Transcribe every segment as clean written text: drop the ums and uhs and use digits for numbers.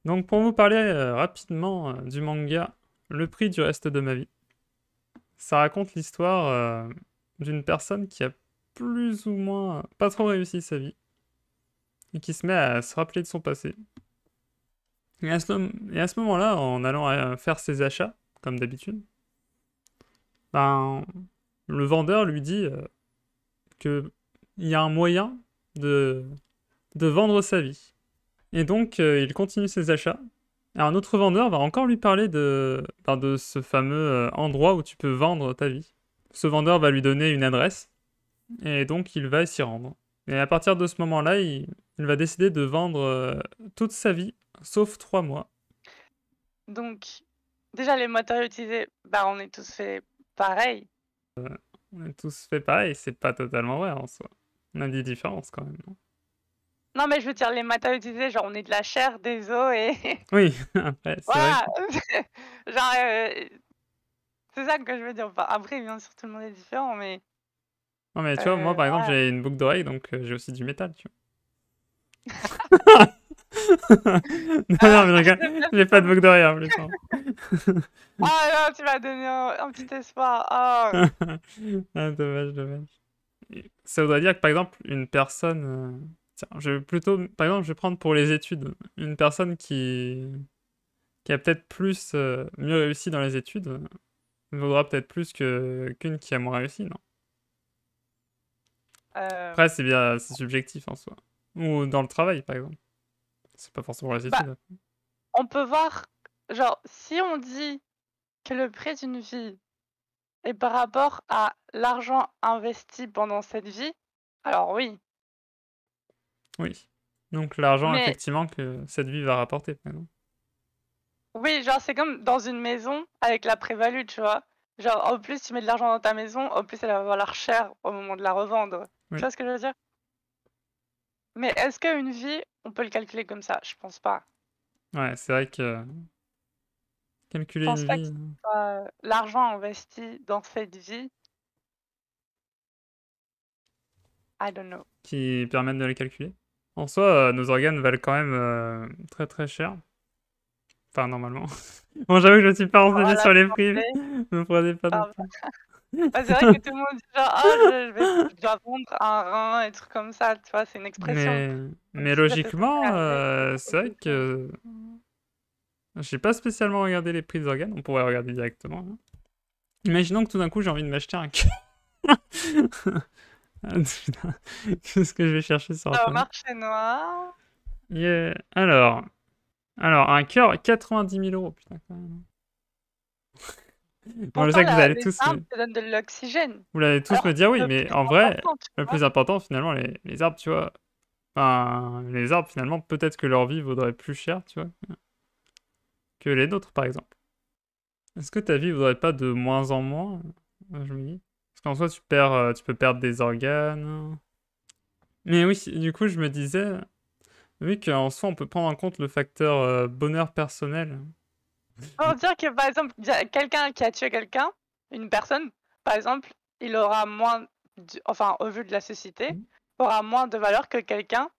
Donc pour vous parler rapidement du manga Le prix du reste de ma vie, ça raconte l'histoire d'une personne qui a plus ou moins pas trop réussi sa vie et qui se met à se rappeler de son passé. Et à ce moment-là, en allant faire ses achats, comme d'habitude, ben, le vendeur lui dit que il y a un moyen de, de vendre sa vie. Et donc, il continue ses achats. Et un autre vendeur va encore lui parler de ce fameux endroit où tu peux vendre ta vie. Ce vendeur va lui donner une adresse, et donc il va s'y rendre. Et à partir de ce moment-là, il va décider de vendre toute sa vie, sauf 3 mois. Donc, déjà, les moteurs utilisés, bah, on est tous fait pareil. On a tous fait pareil, c'est pas totalement vrai en soi. On a des différences quand même, non? Non, mais je veux dire, les matériaux utilisés, genre, on est de la chair, des os et Oui, après, c'est vrai voilà! que... Genre, c'est ça que je veux dire. Enfin, après, bien sûr, tout le monde est différent, mais Non mais tu vois, moi par exemple, voilà. j'ai une boucle d'oreille, donc j'ai aussi du métal, tu vois. Non, non, mais je rigole, J'aime bien j'ai pas de boucle d'oreille en plus, hein. Ah non, tu m'as donné un petit espoir. Ah. Ah, dommage, dommage. Ça voudrait dire que par exemple, une personne. Tiens, je vais plutôt. Par exemple, je vais prendre pour les études. Une personne qui a peut-être plus. Mieux réussi dans les études vaudra peut-être plus qu'une qui a moins réussi, non? Après, c'est bien. C'est subjectif en soi. Ou dans le travail, par exemple. C'est pas forcément les Bah, études. on peut voir, genre, si on dit que le prix d'une vie est par rapport à l'argent investi pendant cette vie, alors oui. Oui. Donc l'argent, Mais effectivement, que cette vie va rapporter, par exemple. oui, genre, c'est comme dans une maison avec la prévalue, tu vois. Genre, au plus tu mets de l'argent dans ta maison, au plus elle va valoir cher au moment de la revendre. Tu Oui. vois ce que je veux dire? Mais est-ce qu'une vie, on peut le calculer comme ça? Je pense pas. Ouais, c'est vrai que Je calculer pense une pas que vie ce soit l'argent investi dans cette vie. I don't know. qui permettent de les calculer. En soi, nos organes valent quand même très très cher. Enfin, normalement. Bon, j'avoue que je me suis pas Oh, renseigné la sur les prix, santé. me prenez pas non Ah, plus. bah, c'est vrai que tout le monde dit genre, ah, je dois vendre un rein et trucs comme ça, tu vois, c'est une expression. Mais, Donc mais si ça te serait logiquement, arrivé, c'est vrai que j'ai pas spécialement regardé les prix des organes, on pourrait regarder directement, hein. Imaginons que tout d'un coup j'ai envie de m'acheter un cœur. Ah, putain, qu'est-ce que je vais chercher sur au internet? marché noir. Yeah. Alors, un cœur, 90 000 euros, putain, quand même. Bon, je Pourtant, sais que vous allez les tous arbres me, te donnent de l'oxygène. vous allez tous me Alors, dire oui, le mais plus en vrai, important, tu le vois. plus important, finalement, les arbres, tu vois, enfin, les arbres, finalement, peut-être que leur vie vaudrait plus cher, tu vois, que les nôtres, par exemple. Est-ce que ta vie vaudrait pas de moins en moins, je me dis? Parce qu'en soi, tu peux perdre des organes. Mais oui, du coup, je me disais, oui, qu'en soi, on peut prendre en compte le facteur bonheur personnel. Pour dire que, par exemple, quelqu'un qui a tué quelqu'un, une personne, par exemple, il aura moins, enfin, au vu de la société, aura moins de valeur que quelqu'un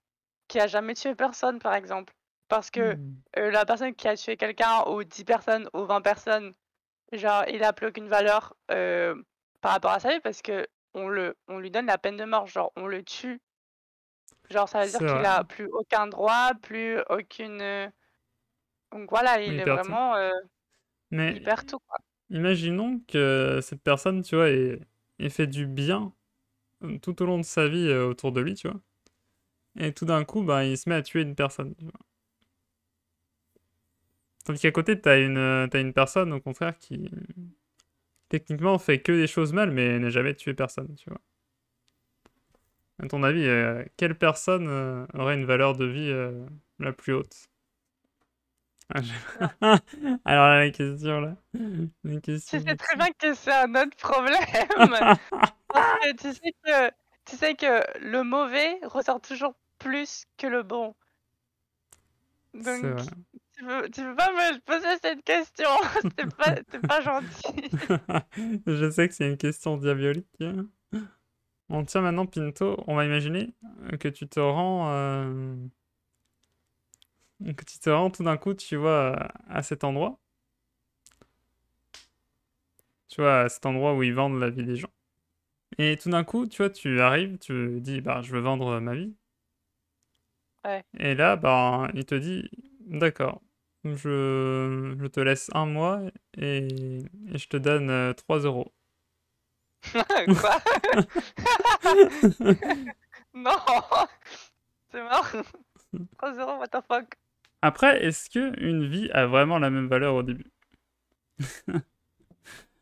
qui a jamais tué personne, par exemple. Parce que Hmm. la personne qui a tué quelqu'un, ou 10 personnes, ou 20 personnes, genre, il a plus aucune valeur par rapport à sa vie parce que on lui donne la peine de mort, genre, on le tue. Genre, ça veut dire C'est qu'il vrai, a plus aucun droit, plus aucune. Donc voilà, il oui, est perd tout. vraiment. Il Mais perd tout, quoi. imaginons que cette personne, tu vois, ait fait du bien tout au long de sa vie autour de lui, tu vois. Et tout d'un coup, ben, il se met à tuer une personne, tu vois. Tandis qu'à côté, t'as une personne, au contraire, qui techniquement fait que des choses mal, mais n'a jamais tué personne, tu vois. À ton avis, quelle personne aurait une valeur de vie la plus haute? Ah, Non. Alors là, la question, là. Une Tu question sais très vexante. bien que c'est un autre problème. Parce que tu sais que le mauvais ressort toujours plus que le bon. C'est Donc, vrai. tu veux pas me poser cette question. C'est pas gentil. Je sais que c'est une question diabolique, hein. Bon, tiens, maintenant, Pinto, on va imaginer que tu te rends Donc tu te rends tout d'un coup, tu vois, à cet endroit. Tu vois, à cet endroit où ils vendent la vie des gens. Et tout d'un coup, tu vois, tu arrives, tu dis, bah, je veux vendre ma vie. Ouais. Et là, bah, il te dit, d'accord, je te laisse 1 mois et je te donne 3 euros. Quoi? Non! C'est mort. 3 €, what the fuck? Après, est-ce que une vie a vraiment la même valeur au début?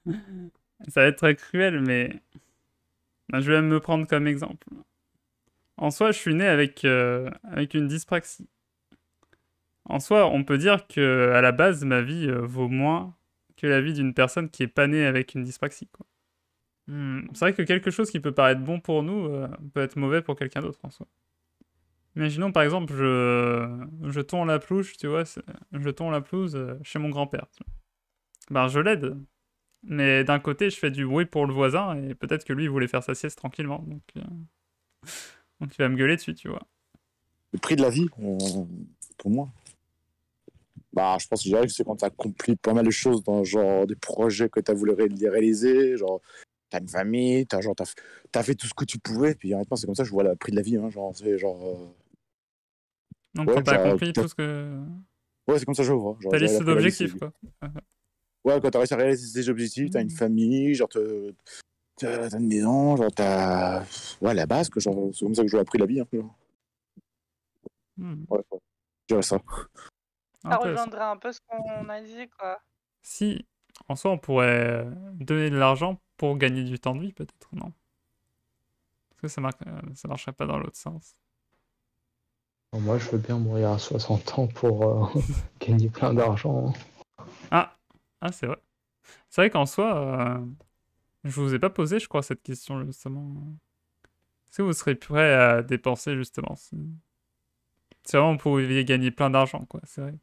Ça va être très cruel, mais bah, je vais me prendre comme exemple. En soi, je suis né avec une dyspraxie. En soi, on peut dire que à la base, ma vie vaut moins que la vie d'une personne qui est pas née avec une dyspraxie, quoi. C'est vrai que quelque chose qui peut paraître bon pour nous peut être mauvais pour quelqu'un d'autre en soi. Imaginons par exemple, je tonds la pelouse, tu vois, je tonds la pelouse chez mon grand-père. Ben, je l'aide, mais d'un côté, je fais du bruit pour le voisin et peut-être que lui, il voulait faire sa sieste tranquillement, donc il va me gueuler dessus, tu vois. Le prix de la vie, pour moi, bah, je pense que je dirais que c'est quand tu accomplis pas mal de choses dans genre des projets que tu as voulu réaliser, genre t'as une famille, t'as fait tout ce que tu pouvais, puis honnêtement, c'est comme ça que je vois le prix de la vie, hein, genre, c'est genre, Donc ouais, quand t'as accompli tout ce que... ouais, c'est comme ça que je le vois, genre, Ta je dirais liste le prix de la vie, d'objectifs, quoi. ouais, quand t'as réussi à réaliser tes objectifs, t'as une famille, genre, t'as une maison, genre, ouais, la base, que genre, c'est comme ça que je vois le prix de la vie, hein, genre. Ouais, ouais, je dirais ça. Ça Intéressant. rejoindrait un peu ce qu'on a dit, quoi. Si, en soi, on pourrait donner de l'argent pour gagner du temps de vie, peut-être, non? Parce que ça marcherait pas dans l'autre sens. Moi, je veux bien mourir à 60 ans pour gagner plein d'argent. Ah, c'est vrai. C'est vrai qu'en soi, je vous ai pas posé, je crois, cette question, justement. Est-ce que vous serez prêt à dépenser, justement, si vraiment vous pouviez gagner plein d'argent, quoi, c'est vrai.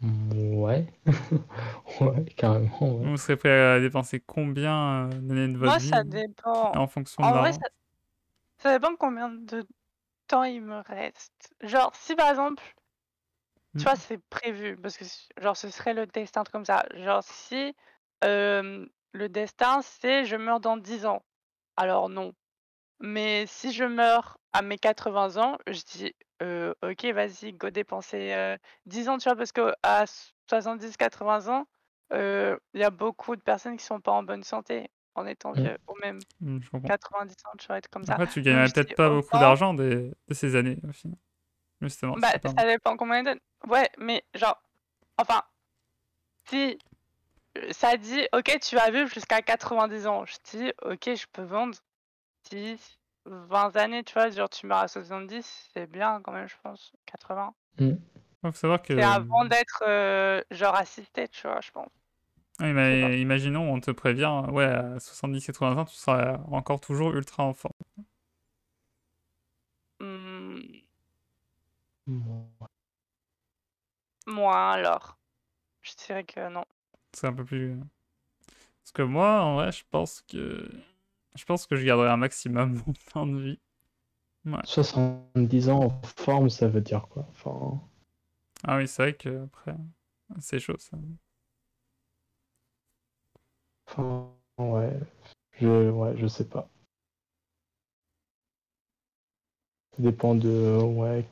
Ouais, ouais, carrément, ouais. Vous serez prêt à dépenser combien d'années de votre Moi, ça vie dépend. en fonction de En vrai, l'argent? ça dépend combien de temps il me reste. Genre, si par exemple, tu vois, c'est prévu, parce que genre, ce serait le destin, un truc comme ça. Genre, si le destin, c'est je meurs dans 10 ans, alors non. Mais si je meurs à mes 80 ans, je dis ok, vas-y, go dépenser 10 ans, tu vois, parce que à 70-80 ans, il y a beaucoup de personnes qui sont pas en bonne santé en étant vieux, ou même Je comprends. 90 ans, tu vois, être comme ça. Après, tu Donc gagnerais je peut-être dis pas beaucoup autant, d'argent de ces années, au final. Justement, bah c'est pas mal. ça dépend combien ils donnent. Ouais, mais genre, enfin, si ça dit ok, tu vas vivre jusqu'à 90 ans, je dis ok, je peux vendre 10, 20 années, tu vois, genre tu meurs à 70, c'est bien quand même, je pense. 80. Faut savoir C'est que... avant d'être genre assisté, tu vois, je pense. Oui, Je sais pas. mais imaginons, on te prévient, ouais, à 70-80 ans, tu seras encore toujours ultra en forme. Hmm, Ouais. moi alors, je dirais que non. C'est un peu plus... Parce que moi, en vrai, je pense que... je garderai un maximum mon temps de vie. Ouais. 70 ans en forme, ça veut dire quoi? Enfin, Ah oui, c'est vrai que après, c'est chaud, ça. ouais, je sais pas. Ça dépend de, ouais,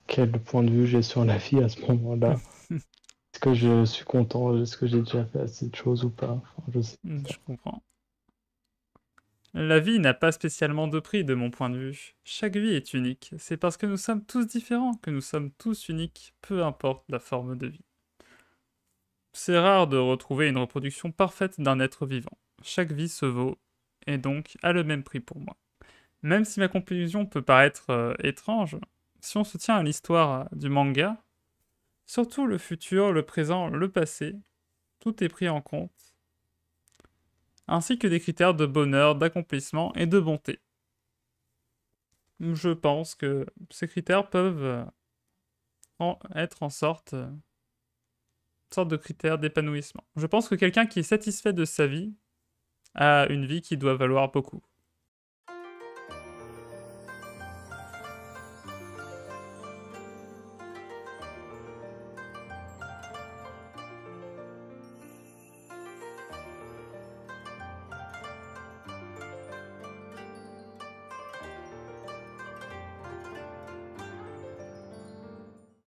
quel point de vue j'ai sur la vie à ce moment-là. Est-ce que je suis content? Est-ce que j'ai déjà fait assez de choses ou pas? Enfin, je sais pas. Je comprends. La vie n'a pas spécialement de prix de mon point de vue. Chaque vie est unique. C'est parce que nous sommes tous différents que nous sommes tous uniques, peu importe la forme de vie. C'est rare de retrouver une reproduction parfaite d'un être vivant. Chaque vie se vaut, et donc a le même prix pour moi. Même si ma conclusion peut paraître étrange, si on se tient à l'histoire du manga, surtout le futur, le présent, le passé, tout est pris en compte, ainsi que des critères de bonheur, d'accomplissement et de bonté. Je pense que ces critères peuvent être en sorte de critères d'épanouissement. Je pense que quelqu'un qui est satisfait de sa vie a une vie qui doit valoir beaucoup.